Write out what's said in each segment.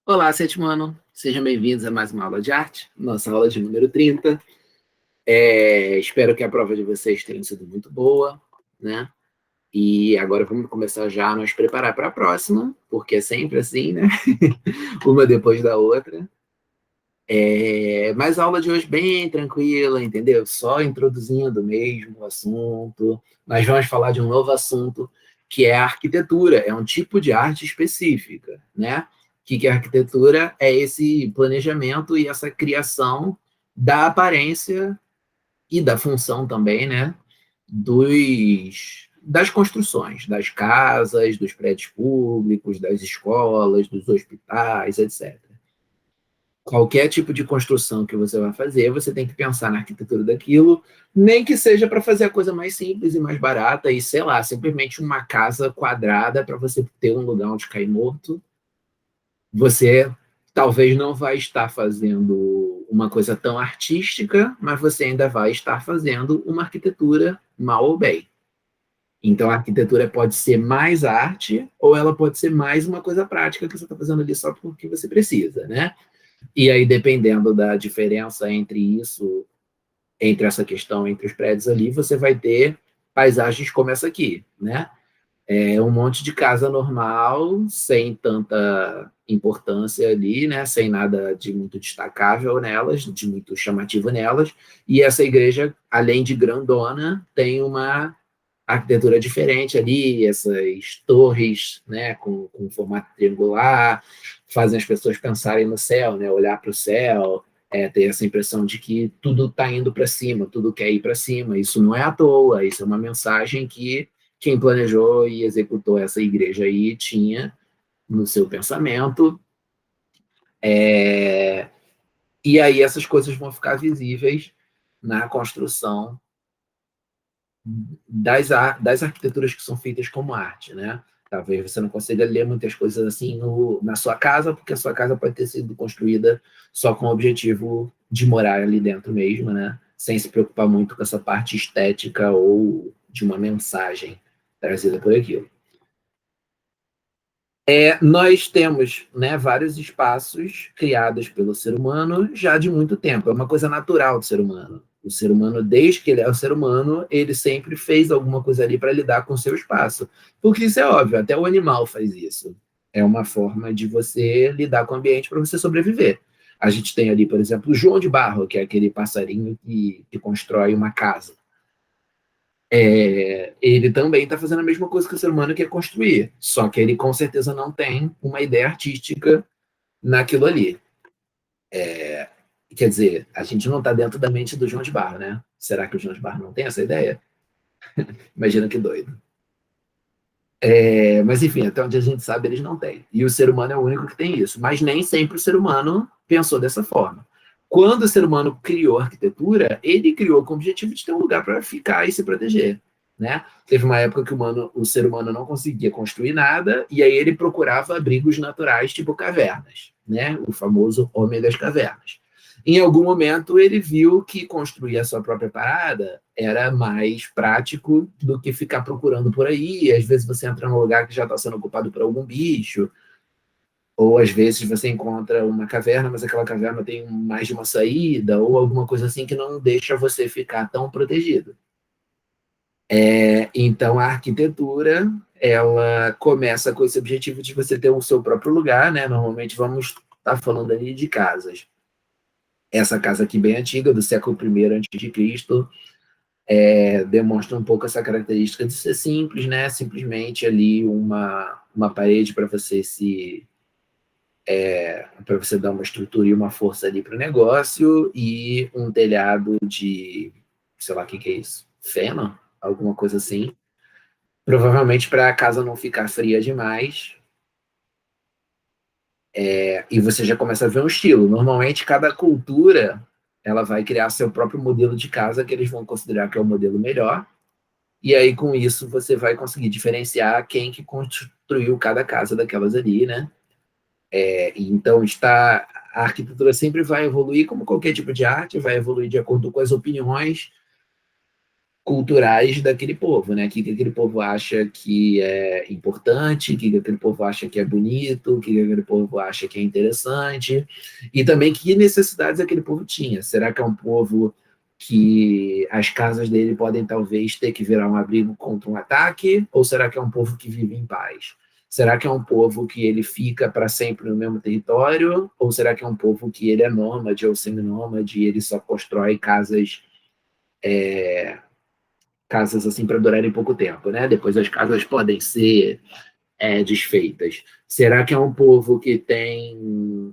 Olá, sétimo ano. Sejam bem-vindos a mais uma aula de arte, nossa aula de número 30. Espero que a prova de vocês tenha sido muito boa, né? E agora vamos começar já a nos preparar para a próxima, porque é sempre assim, né? Uma depois da outra. Mas a aula de hoje bem tranquila, entendeu? Só introduzindo mesmo o assunto. Nós vamos falar de um novo assunto, que é a arquitetura. É um tipo de arte específica, né? Que é a arquitetura? É esse planejamento e essa criação da aparência e da função também, né? Das construções, das casas, dos prédios públicos, das escolas, dos hospitais, etc. Qualquer tipo de construção que você vai fazer, você tem que pensar na arquitetura daquilo, nem que seja para fazer a coisa mais simples e mais barata, e sei lá, simplesmente uma casa quadrada para você ter um lugar onde cair morto. Você talvez não vai estar fazendo uma coisa tão artística, mas você ainda vai estar fazendo uma arquitetura mal ou bem. Então, a arquitetura pode ser mais arte, ou ela pode ser mais uma coisa prática que você está fazendo ali só porque você precisa, né? E aí, dependendo da diferença entre isso, entre essa questão entre os prédios ali, você vai ter paisagens como essa aqui, né? É um monte de casa normal, sem tanta importância ali, né? Sem nada de muito destacável nelas, de muito chamativo nelas. E essa igreja, além de grandona, tem uma arquitetura diferente ali, essas torres, né, com formato triangular, fazem as pessoas pensarem no céu, né, olhar para o céu, ter essa impressão de que tudo está indo para cima, tudo quer ir para cima. Isso não é à toa, isso é uma mensagem que quem planejou e executou essa igreja aí tinha no seu pensamento. É, e aí essas coisas vão ficar visíveis na construção das arquiteturas que são feitas como arte, né? Talvez você não consiga ler muitas coisas assim na sua casa, porque a sua casa pode ter sido construída só com o objetivo de morar ali dentro mesmo, né? Sem se preocupar muito com essa parte estética ou de uma mensagem trazida por aquilo. Nós temos, né, vários espaços criados pelo ser humano já de muito tempo. É uma coisa natural do ser humano. O ser humano, desde que ele é o ser humano, ele sempre fez alguma coisa ali para lidar com o seu espaço. Porque isso é óbvio, até o animal faz isso. É uma forma de você lidar com o ambiente para você sobreviver. A gente tem ali, por exemplo, o João de Barro, que é aquele passarinho que constrói uma casa. Ele também está fazendo a mesma coisa que o ser humano quer construir, só que ele com certeza não tem uma ideia artística naquilo ali. Quer dizer, a gente não está dentro da mente do João de Barro, né? Será que o João de Barro não tem essa ideia? Imagina que doido. Mas enfim, até onde a gente sabe, eles não têm. E o ser humano é o único que tem isso. Mas nem sempre o ser humano pensou dessa forma. Quando o ser humano criou a arquitetura, ele criou com o objetivo de ter um lugar para ficar e se proteger. Né? Teve uma época que o ser humano não conseguia construir nada, e aí ele procurava abrigos naturais, tipo cavernas, né? O famoso homem das cavernas. Em algum momento, ele viu que construir a sua própria parada era mais prático do que ficar procurando por aí. Às vezes você entra num lugar que já está sendo ocupado por algum bicho, ou às vezes você encontra uma caverna, mas aquela caverna tem mais de uma saída, ou alguma coisa assim que não deixa você ficar tão protegido. Então, a arquitetura, ela começa com esse objetivo de você ter o seu próprio lugar, né? Normalmente vamos estar falando ali de casas. Essa casa aqui bem antiga, do século I antes de Cristo, demonstra um pouco essa característica de ser simples, né? Simplesmente ali uma parede para você dar uma estrutura e uma força ali para o negócio, e um telhado de, sei lá o que é isso, feno, alguma coisa assim, provavelmente para a casa não ficar fria demais. E você já começa a ver um estilo. Normalmente, cada cultura ela vai criar seu próprio modelo de casa que eles vão considerar que é o modelo melhor. E aí, com isso, você vai conseguir diferenciar quem que construiu cada casa daquelas ali, né? Então, a arquitetura sempre vai evoluir, como qualquer tipo de arte, vai evoluir de acordo com as opiniões culturais daquele povo, né? O que aquele povo acha que é importante, o que aquele povo acha que é bonito, o que aquele povo acha que é interessante, e também que necessidades aquele povo tinha. Será que é um povo que as casas dele podem talvez ter que virar um abrigo contra um ataque, ou será que é um povo que vive em paz? Será que é um povo que ele fica para sempre no mesmo território, ou será que é um povo que ele é nômade ou seminômade e ele só constrói casas assim para durarem pouco tempo, né? Depois as casas podem ser desfeitas. Será que é um povo que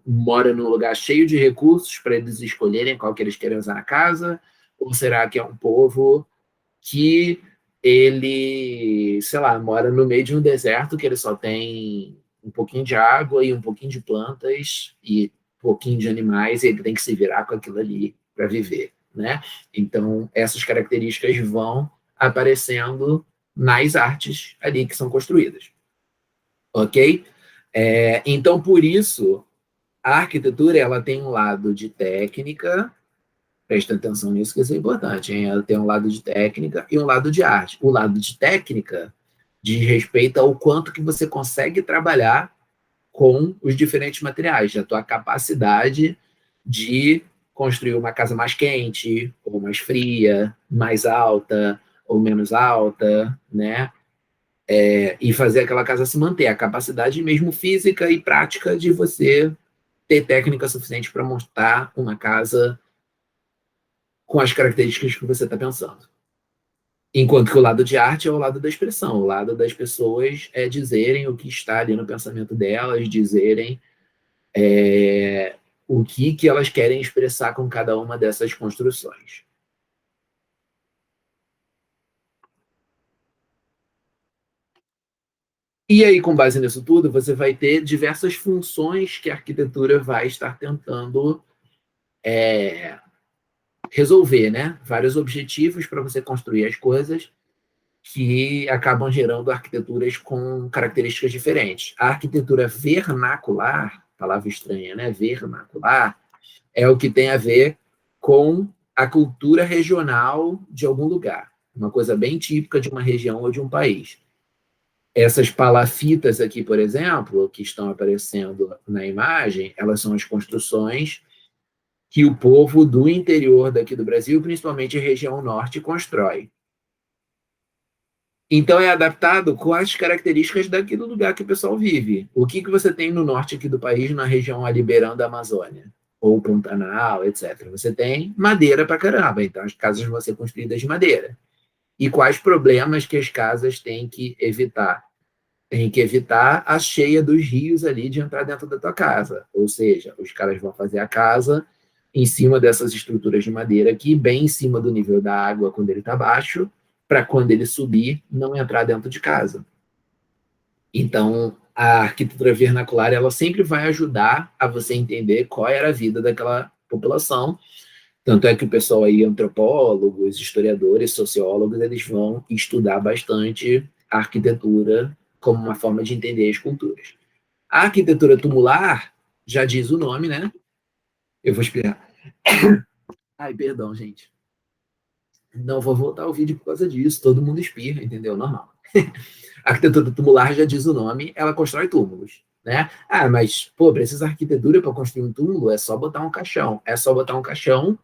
mora num lugar cheio de recursos para eles escolherem qual que eles querem usar na casa? Ou será que é um povo que ele, sei lá, mora no meio de um deserto que ele só tem um pouquinho de água e um pouquinho de plantas e um pouquinho de animais e ele tem que se virar com aquilo ali para viver, né? Então, essas características vão aparecendo nas artes ali que são construídas, ok? Então, por isso, a arquitetura ela tem um lado de técnica. Presta atenção nisso, que isso é importante, hein? Ela tem um lado de técnica e um lado de arte. O lado de técnica diz respeito ao quanto que você consegue trabalhar com os diferentes materiais, a tua capacidade de construir uma casa mais quente, ou mais fria, mais alta, ou menos alta, né? E fazer aquela casa se manter, a capacidade mesmo física e prática de você ter técnica suficiente para montar uma casa com as características que você está pensando. Enquanto que o lado de arte é o lado da expressão, o lado das pessoas é dizerem o que está ali no pensamento delas, dizerem o que elas querem expressar com cada uma dessas construções. E aí, com base nisso tudo, você vai ter diversas funções que a arquitetura vai estar tentando resolver, né? Vários objetivos para você construir as coisas que acabam gerando arquiteturas com características diferentes. A arquitetura vernacular, palavra estranha, né? Vernacular, é o que tem a ver com a cultura regional de algum lugar. Uma coisa bem típica de uma região ou de um país. Essas palafitas aqui, por exemplo, que estão aparecendo na imagem, elas são as construções que o povo do interior daqui do Brasil, principalmente a região norte, constrói. Então é adaptado com as características daquele lugar que o pessoal vive. O que você tem no norte aqui do país, na região ali beirando a Amazônia? Ou Pantanal, etc. Você tem madeira pra caramba, então as casas vão ser construídas de madeira. E quais problemas que as casas têm que evitar? Tem que evitar a cheia dos rios ali de entrar dentro da tua casa. Ou seja, os caras vão fazer a casa em cima dessas estruturas de madeira aqui, bem em cima do nível da água quando ele está baixo, para quando ele subir, não entrar dentro de casa. Então, a arquitetura vernacular ela sempre vai ajudar a você entender qual era a vida daquela população. Tanto é que o pessoal aí, antropólogos, historiadores, sociólogos, eles vão estudar bastante a arquitetura como uma forma de entender as culturas. A arquitetura tumular, já diz o nome, né? Eu vou explicar. Ai, perdão, gente. Não vou voltar o vídeo por causa disso. Todo mundo espirra, entendeu? Normal. A arquitetura tumular já diz o nome, ela constrói túmulos, né? Ah, mas, pô, precisa arquitetura para construir um túmulo? É só botar um caixão. É só botar um caixão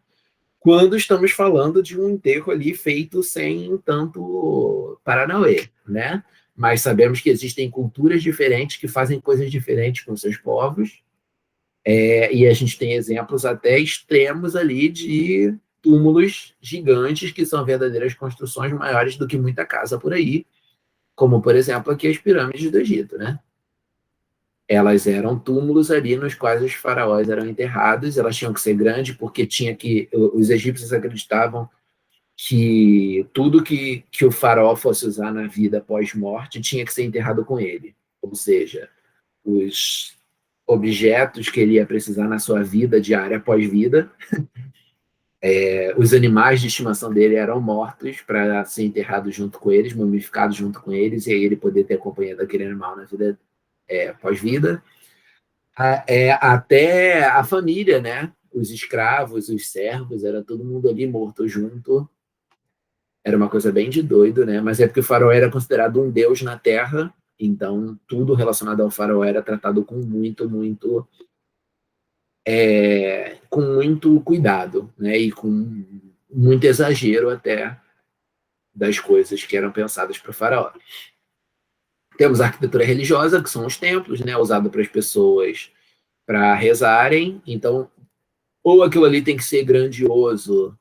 quando estamos falando de um enterro ali feito sem tanto paranauê, né? Mas sabemos que existem culturas diferentes que fazem coisas diferentes com seus povos, e a gente tem exemplos até extremos ali de túmulos gigantes que são verdadeiras construções maiores do que muita casa por aí, como, por exemplo, aqui as pirâmides do Egito, né? Elas eram túmulos ali nos quais os faraós eram enterrados, elas tinham que ser grandes porque os egípcios acreditavam que tudo que o faraó fosse usar na vida pós-morte tinha que ser enterrado com ele. Ou seja, os objetos que ele ia precisar na sua vida diária pós-vida, os animais de estimação dele eram mortos para ser enterrados junto com eles, mumificados junto com eles, e aí ele poder ter a companhia daquele animal na vida pós-vida. Até a família, né? Os escravos, os servos, era todo mundo ali morto junto Era uma coisa bem de doido, né? Mas é porque o faraó era considerado um deus na Terra, então tudo relacionado ao faraó era tratado com muito cuidado, né? E com muito exagero até das coisas que eram pensadas para o faraó. Temos a arquitetura religiosa, que são os templos, né? Usado para as pessoas para rezarem. Então, ou aquilo ali tem que ser grandioso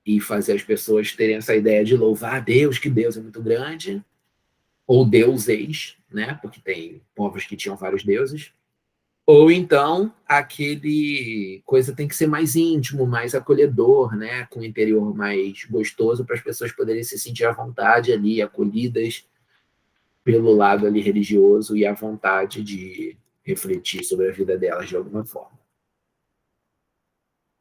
e fazer as pessoas terem essa ideia de louvar a Deus, que Deus é muito grande, ou deuses, né? Porque tem povos que tinham vários deuses. Ou então aquele coisa tem que ser mais íntimo, mais acolhedor, né? Com o interior mais gostoso para as pessoas poderem se sentir à vontade ali, acolhidas pelo lado ali religioso e à vontade de refletir sobre a vida delas de alguma forma.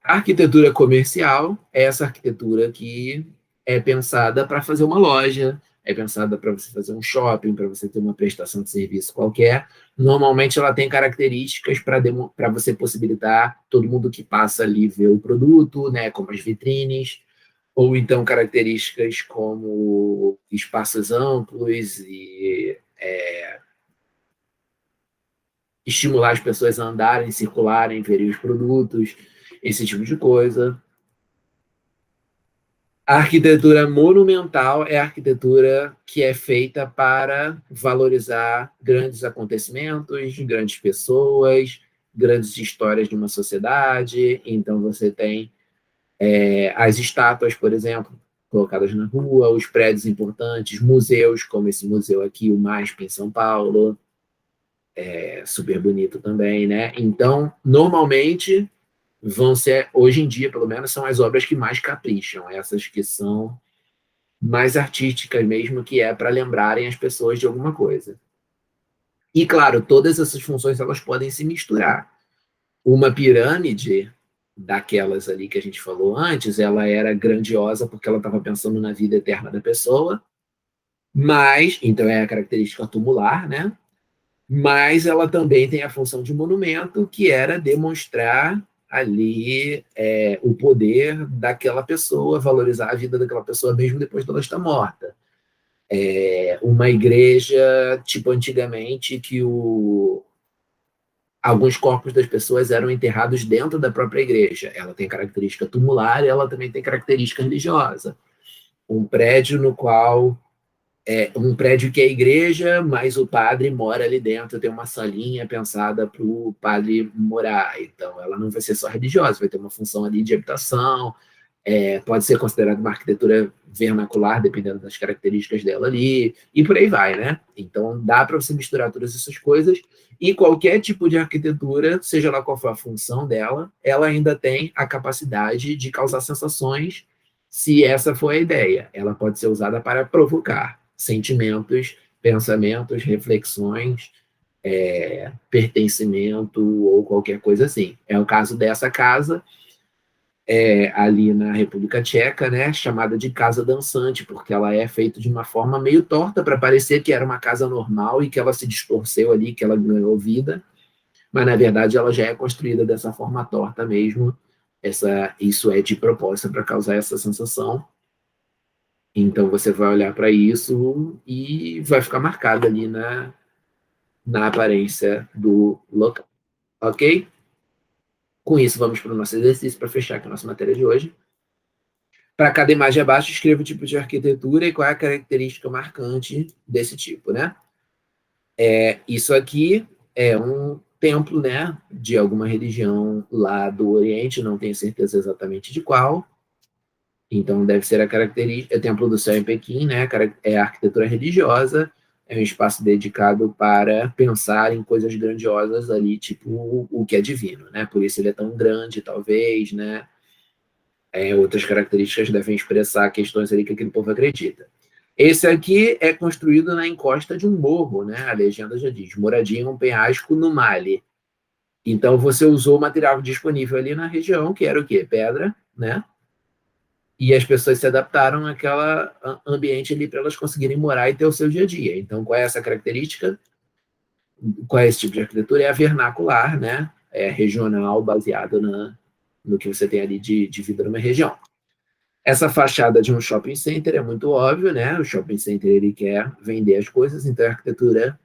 A arquitetura comercial é essa arquitetura que é pensada para fazer uma loja, é pensada para você fazer um shopping, para você ter uma prestação de serviço qualquer. Normalmente ela tem características para você possibilitar todo mundo que passa ali ver o produto, né, como as vitrines, ou então características como espaços amplos e estimular as pessoas a andarem, circularem, verem os produtos, esse tipo de coisa. A arquitetura monumental é a arquitetura que é feita para valorizar grandes acontecimentos, grandes pessoas, grandes histórias de uma sociedade. Então, você tem as estátuas, por exemplo, colocadas na rua, os prédios importantes, museus, como esse museu aqui, o MASP, em São Paulo, é super bonito também, né? Então, normalmente, vão ser, hoje em dia, pelo menos, são as obras que mais capricham, essas que são mais artísticas mesmo, que é para lembrarem as pessoas de alguma coisa. E, claro, todas essas funções elas podem se misturar. Uma pirâmide, daquelas ali que a gente falou antes, ela era grandiosa porque ela estava pensando na vida eterna da pessoa, mas, então é a característica tumular, né? Mas ela também tem a função de monumento, que era demonstrar ali o poder daquela pessoa, valorizar a vida daquela pessoa mesmo depois dela estar morta. Uma igreja, tipo antigamente, que alguns corpos das pessoas eram enterrados dentro da própria igreja. Ela tem característica tumular e ela também tem característica religiosa. Um prédio no qual um prédio que é igreja, mas o padre mora ali dentro, tem uma salinha pensada para o padre morar. Então, ela não vai ser só religiosa, vai ter uma função ali de habitação, pode ser considerada uma arquitetura vernacular, dependendo das características dela ali, e por aí vai, né? Então, dá para você misturar todas essas coisas, e qualquer tipo de arquitetura, seja lá qual for a função dela, ela ainda tem a capacidade de causar sensações, se essa for a ideia. Ela pode ser usada para provocar sentimentos, pensamentos, reflexões, pertencimento ou qualquer coisa assim. É o caso dessa casa, ali na República Tcheca, né, chamada de Casa Dançante, porque ela é feita de uma forma meio torta para parecer que era uma casa normal e que ela se distorceu ali, que ela ganhou vida, mas na verdade ela já é construída dessa forma torta mesmo. Isso é de propósito para causar essa sensação. Então você vai olhar para isso e vai ficar marcado ali na aparência do local. Ok? Com isso, vamos para o nosso exercício para fechar aqui a nossa matéria de hoje. Para cada imagem abaixo, escreva o tipo de arquitetura e qual é a característica marcante desse tipo, né? Isso aqui é um templo, né, de alguma religião lá do Oriente, não tenho certeza exatamente de qual. Então, deve ser a característica, Templo do Céu em Pequim, né? É a arquitetura religiosa, é um espaço dedicado para pensar em coisas grandiosas ali, tipo o que é divino, né? Por isso ele é tão grande, talvez, né? Outras características devem expressar questões ali que aquele povo acredita. Esse aqui é construído na encosta de um morro, né? A legenda já diz, moradia em um penhasco no Mali. Então, você usou o material disponível ali na região, que era o quê? Pedra, né? E as pessoas se adaptaram àquele ambiente ali para elas conseguirem morar e ter o seu dia a dia. Então, qual é essa característica? Qual é esse tipo de arquitetura? É a vernacular, né? É regional, baseado no que você tem ali de vida numa região. Essa fachada de um shopping center é muito óbvio, né? O shopping center ele quer vender as coisas, então a arquitetura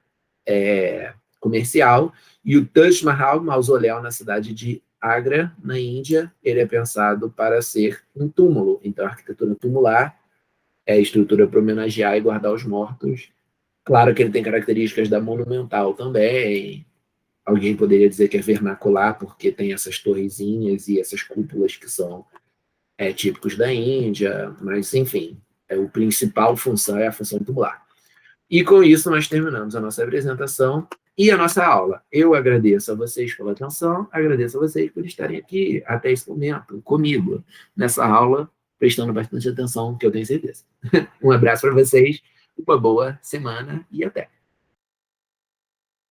é comercial. E o Taj Mahal, mausoléu na cidade de Agra, na Índia, ele é pensado para ser um túmulo. Então a arquitetura tumular é a estrutura para homenagear e guardar os mortos. Claro que ele tem características da monumental também. Alguém poderia dizer que é vernacular, porque tem essas torrezinhas e essas cúpulas que são típicos da Índia, mas, enfim, o principal função é a função tubular. E com isso nós terminamos a nossa apresentação e a nossa aula. Eu agradeço a vocês pela atenção, agradeço a vocês por estarem aqui até esse momento comigo nessa aula, prestando bastante atenção, que eu tenho certeza. Um abraço para vocês, uma boa semana e até!